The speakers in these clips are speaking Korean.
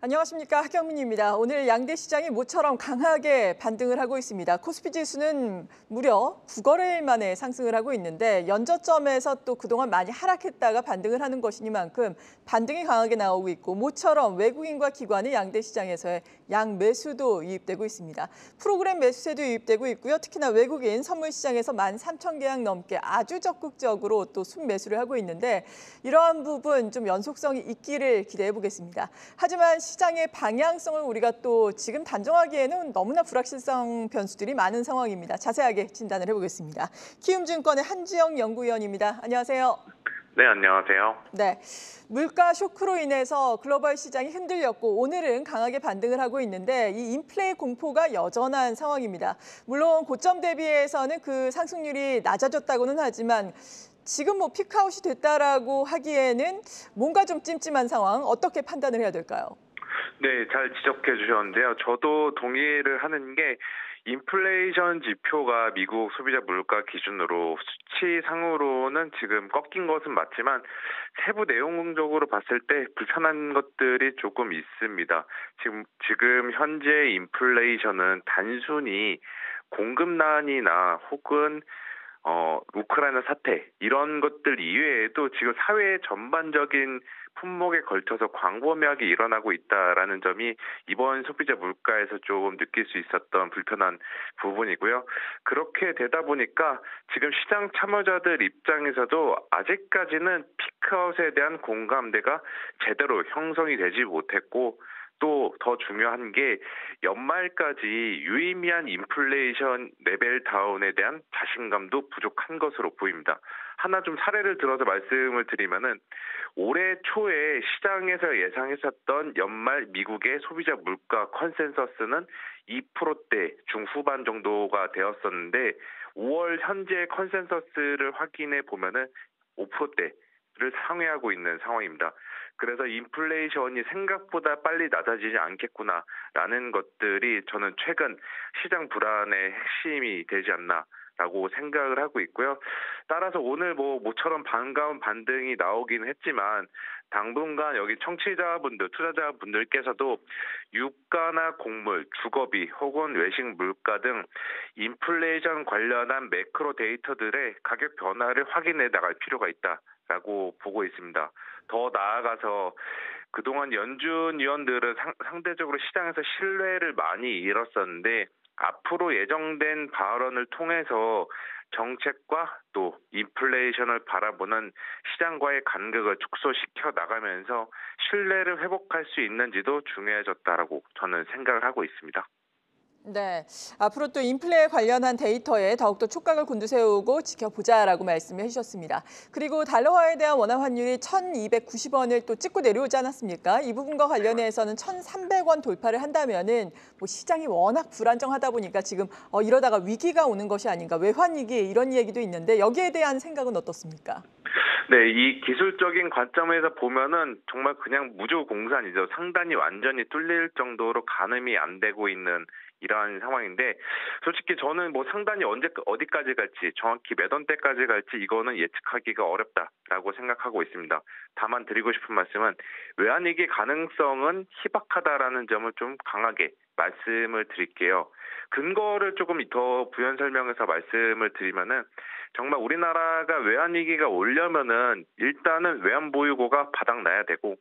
안녕하십니까. 하경민입니다. 오늘 양대 시장이 모처럼 강하게 반등을 하고 있습니다. 코스피 지수는 무려 9거래일 만에 상승을 하고 있는데 연저점에서 또 그동안 많이 하락했다가 반등을 하는 것이니만큼 반등이 강하게 나오고 있고 모처럼 외국인과 기관의 양대 시장에서의 양매수도 유입되고 있습니다. 프로그램 매수세도 유입되고 있고요. 특히나 외국인 선물 시장에서 13,000계약 넘게 아주 적극적으로 또 순매수를 하고 있는데 이러한 부분 좀 연속성이 있기를 기대해 보겠습니다. 하지만 시장의 방향성을 우리가 또 지금 단정하기에는 너무나 불확실성 변수들이 많은 상황입니다. 자세하게 진단을 해보겠습니다. 키움증권의 한지영 연구위원입니다. 안녕하세요. 네, 안녕하세요. 네, 물가 쇼크로 인해서 글로벌 시장이 흔들렸고 오늘은 강하게 반등을 하고 있는데 이 인플레 공포가 여전한 상황입니다. 물론 고점 대비해서는 그 상승률이 낮아졌다고는 하지만 지금 피크아웃이 됐다라고 하기에는 뭔가 좀 찜찜한 상황, 어떻게 판단을 해야 될까요? 네, 잘 지적해 주셨는데요. 저도 동의를 하는 게 인플레이션 지표가 미국 소비자 물가 기준으로 수치상으로는 지금 꺾인 것은 맞지만 세부 내용적으로 봤을 때 불편한 것들이 조금 있습니다. 지금 현재 인플레이션은 단순히 공급난이나 혹은 우크라이나 사태 이런 것들 이외에도 지금 사회 전반적인 품목에 걸쳐서 광범위하게 일어나고 있다라는 점이 이번 소비자 물가에서 조금 느낄 수 있었던 불편한 부분이고요. 그렇게 되다 보니까 지금 시장 참여자들 입장에서도 아직까지는 피크아웃에 대한 공감대가 제대로 형성이 되지 못했고 또 더 중요한 게 연말까지 유의미한 인플레이션 레벨 다운에 대한 자신감도 부족한 것으로 보입니다. 하나 좀 사례를 들어서 말씀을 드리면은 올해 초에 시장에서 예상했었던 연말 미국의 소비자 물가 컨센서스는 2%대 중후반 정도가 되었었는데 5월 현재 컨센서스를 확인해 보면은 5%대를 상회하고 있는 상황입니다. 그래서 인플레이션이 생각보다 빨리 낮아지지 않겠구나라는 것들이 저는 최근 시장 불안의 핵심이 되지 않나라고 생각을 하고 있고요. 따라서 오늘 모처럼 반가운 반등이 나오긴 했지만 당분간 여기 청취자분들, 투자자분들께서도 유가나 곡물, 주거비 혹은 외식 물가 등 인플레이션 관련한 매크로 데이터들의 가격 변화를 확인해 나갈 필요가 있다라고 보고 있습니다. 더 나아가서 그동안 연준 위원들은 상대적으로 시장에서 신뢰를 많이 잃었었는데 앞으로 예정된 발언을 통해서 정책과 또 인플레이션을 바라보는 시장과의 간극을 축소시켜 나가면서 신뢰를 회복할 수 있는지도 중요해졌다라고 저는 생각을 하고 있습니다. 네, 앞으로 또 인플레 관련한 데이터에 더욱더 촉각을 곤두세우고 지켜보자라고 말씀을 해주셨습니다. 그리고 달러화에 대한 원화 환율이 1,290원을 또 찍고 내려오지 않았습니까? 이 부분과 관련해서는 1,300원 돌파를 한다면은 시장이 워낙 불안정하다 보니까 지금 이러다가 위기가 오는 것이 아닌가, 외환위기 이런 얘기도 있는데 여기에 대한 생각은 어떻습니까? 네, 이 기술적인 관점에서 보면은 정말 그냥 무주공산이죠. 상단이 완전히 뚫릴 정도로 가늠이 안 되고 있는 이러한 상황인데 솔직히 저는 상단이 어디까지 갈지 정확히 몇 원대까지 갈지 이거는 예측하기가 어렵다라고 생각하고 있습니다. 다만 드리고 싶은 말씀은 외환위기 가능성은 희박하다라는 점을 좀 강하게 말씀을 드릴게요. 근거를 조금 더 부연 설명해서 말씀을 드리면은 정말 우리나라가 외환위기가 오려면은 일단은 외환보유고가 바닥나야 되고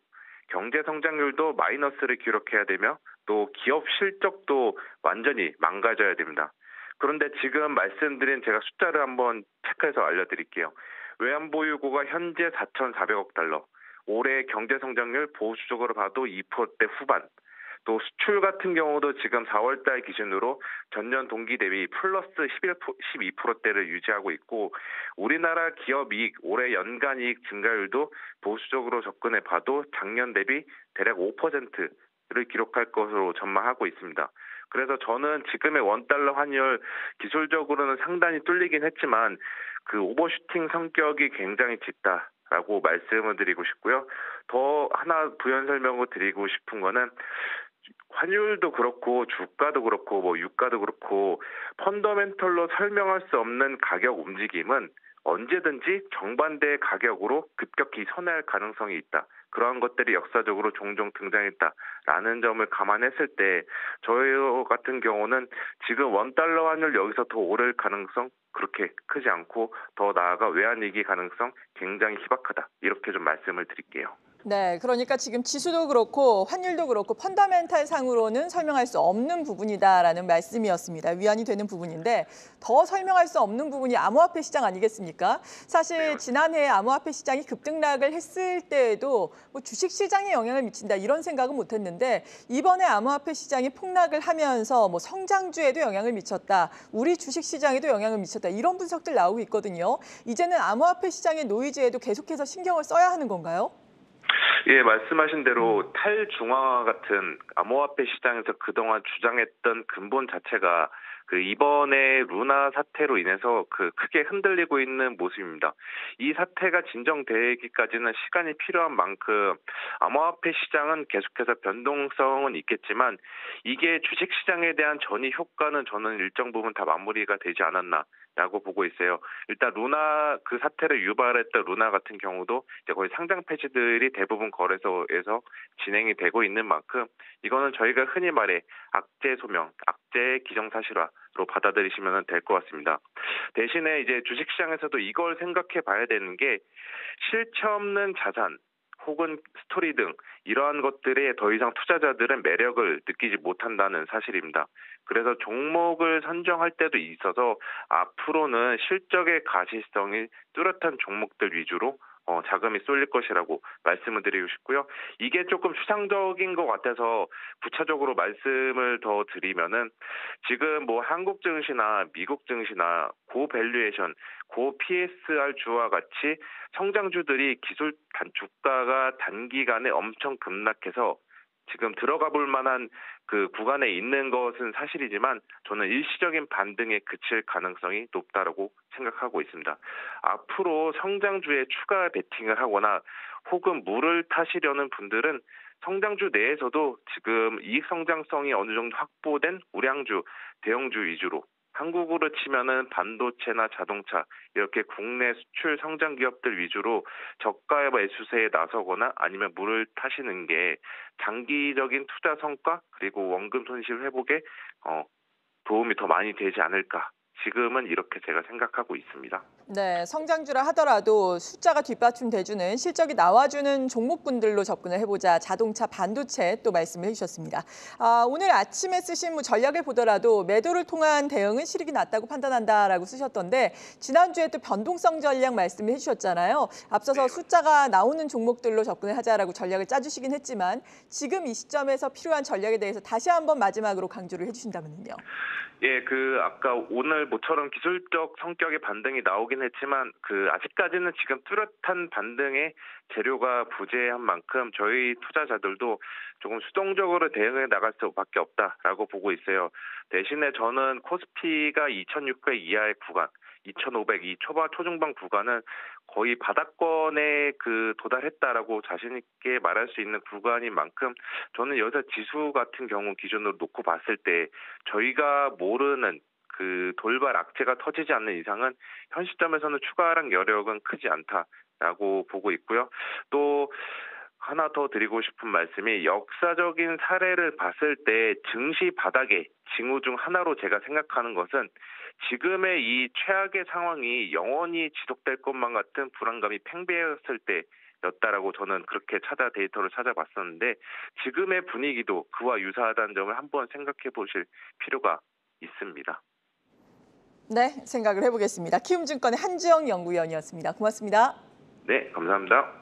경제 성장률도 마이너스를 기록해야 되며 또 기업 실적도 완전히 망가져야 됩니다. 그런데 지금 말씀드린 제가 숫자를 한번 체크해서 알려드릴게요. 외환보유고가 현재 4,400억 달러, 올해 경제 성장률 보수적으로 봐도 2%대 후반, 또 수출 같은 경우도 지금 4월달 기준으로 전년 동기 대비 플러스 12%대를 유지하고 있고 우리나라 기업 이익, 올해 연간 이익 증가율도 보수적으로 접근해 봐도 작년 대비 대략 5%를 기록할 것으로 전망하고 있습니다. 그래서 저는 지금의 원달러 환율 기술적으로는 상당히 뚫리긴 했지만 그 오버슈팅 성격이 굉장히 짙다라고 말씀을 드리고 싶고요. 더 하나 부연 설명을 드리고 싶은 거는 환율도 그렇고 주가도 그렇고 유가도 그렇고 펀더멘털로 설명할 수 없는 가격 움직임은 언제든지 정반대의 가격으로 급격히 선회할 가능성이 있다. 그러한 것들이 역사적으로 종종 등장했다라는 점을 감안했을 때 저희 같은 경우는 지금 원달러 환율 여기서 더 오를 가능성 그렇게 크지 않고 더 나아가 외환위기 가능성 굉장히 희박하다. 이렇게 좀 말씀을 드릴게요. 네, 그러니까 지금 지수도 그렇고 환율도 그렇고 펀더멘탈 상으로는 설명할 수 없는 부분이다라는 말씀이었습니다. 위안이 되는 부분인데 더 설명할 수 없는 부분이 암호화폐 시장 아니겠습니까? 사실 지난해 암호화폐 시장이 급등락을 했을 때에도 뭐 주식 시장에 영향을 미친다 이런 생각은 못했는데 이번에 암호화폐 시장이 폭락을 하면서 뭐 성장주에도 영향을 미쳤다, 우리 주식 시장에도 영향을 미쳤다 이런 분석들 나오고 있거든요. 이제는 암호화폐 시장의 노이즈에도 계속해서 신경을 써야 하는 건가요? 예, 말씀하신 대로 탈중앙화 같은 암호화폐 시장에서 그동안 주장했던 근본 자체가 그 이번에 루나 사태로 인해서 그 크게 흔들리고 있는 모습입니다. 이 사태가 진정되기까지는 시간이 필요한 만큼 암호화폐 시장은 계속해서 변동성은 있겠지만 이게 주식시장에 대한 전이 효과는 저는 일정 부분 다 마무리가 되지 않았나라고 보고 있어요. 일단 루나 그 사태를 유발했던 루나 같은 경우도 이제 거의 상장 폐지들이 대부분 거래소에서 진행이 되고 있는 만큼 이거는 저희가 흔히 말해 악재 소명, 악재 기정사실화로 받아들이시면 될 것 같습니다. 대신에 이제 주식시장에서도 이걸 생각해 봐야 되는 게 실체 없는 자산 혹은 스토리 등 이러한 것들에 더 이상 투자자들은 매력을 느끼지 못한다는 사실입니다. 그래서 종목을 선정할 때도 있어서 앞으로는 실적의 가시성이 뚜렷한 종목들 위주로 자금이 쏠릴 것이라고 말씀을 드리고 싶고요. 이게 조금 추상적인 것 같아서 구체적으로 말씀을 더 드리면은 지금 뭐 한국 증시나 미국 증시나 고밸류에이션, 고 PSR 주와 같이 성장주들이 주가가 단기간에 엄청 급락해서 지금 들어가 볼 만한 그 구간에 있는 것은 사실이지만 저는 일시적인 반등에 그칠 가능성이 높다라고 생각하고 있습니다. 앞으로 성장주에 추가 베팅을 하거나 혹은 물을 타시려는 분들은 성장주 내에서도 지금 이익 성장성이 어느 정도 확보된 우량주, 대형주 위주로 한국으로 치면은 반도체나 자동차 이렇게 국내 수출 성장 기업들 위주로 저가 매수세에 나서거나 아니면 물을 타시는 게 장기적인 투자 성과 그리고 원금 손실 회복에 도움이 더 많이 되지 않을까. 지금은 이렇게 제가 생각하고 있습니다. 네, 성장주라 하더라도 숫자가 뒷받침돼주는 실적이 나와주는 종목군들로 접근을 해보자. 자동차, 반도체 또 말씀을 해주셨습니다. 오늘 아침에 쓰신 뭐 전략을 보더라도 매도를 통한 대응은 실익이 낮다고 판단한다라고 쓰셨던데 지난주에 또 변동성 전략 말씀을 해주셨잖아요. 앞서서 숫자가 나오는 종목들로 접근을 하자라고 전략을 짜주시긴 했지만 지금 이 시점에서 필요한 전략에 대해서 다시 한번 마지막으로 강조를 해주신다면요. 예, 아까 오늘 모처럼 기술적 성격의 반등이 나오긴 했지만, 아직까지는 지금 뚜렷한 반등의 재료가 부재한 만큼 저희 투자자들도 조금 수동적으로 대응해 나갈 수밖에 없다라고 보고 있어요. 대신에 저는 코스피가 2,600 이하의 구간, 2,500 이 초중반 구간은 거의 바닥권에 도달했다라고 자신 있게 말할 수 있는 구간인 만큼 저는 여기서 지수 같은 경우 기준으로 놓고 봤을 때 저희가 모르는 돌발 악재가 터지지 않는 이상은 현 시점에서는 추가 하락 여력은 크지 않다라고 보고 있고요. 또 하나 더 드리고 싶은 말씀이 역사적인 사례를 봤을 때 증시 바닥의 징후 중 하나로 제가 생각하는 것은 지금의 이 최악의 상황이 영원히 지속될 것만 같은 불안감이 팽배했을 때였다라고 저는 그렇게 데이터를 찾아봤었는데 지금의 분위기도 그와 유사하다는 점을 한번 생각해 보실 필요가 있습니다. 네, 생각을 해보겠습니다. 키움증권의 한지영 연구위원이었습니다. 고맙습니다. 네, 감사합니다.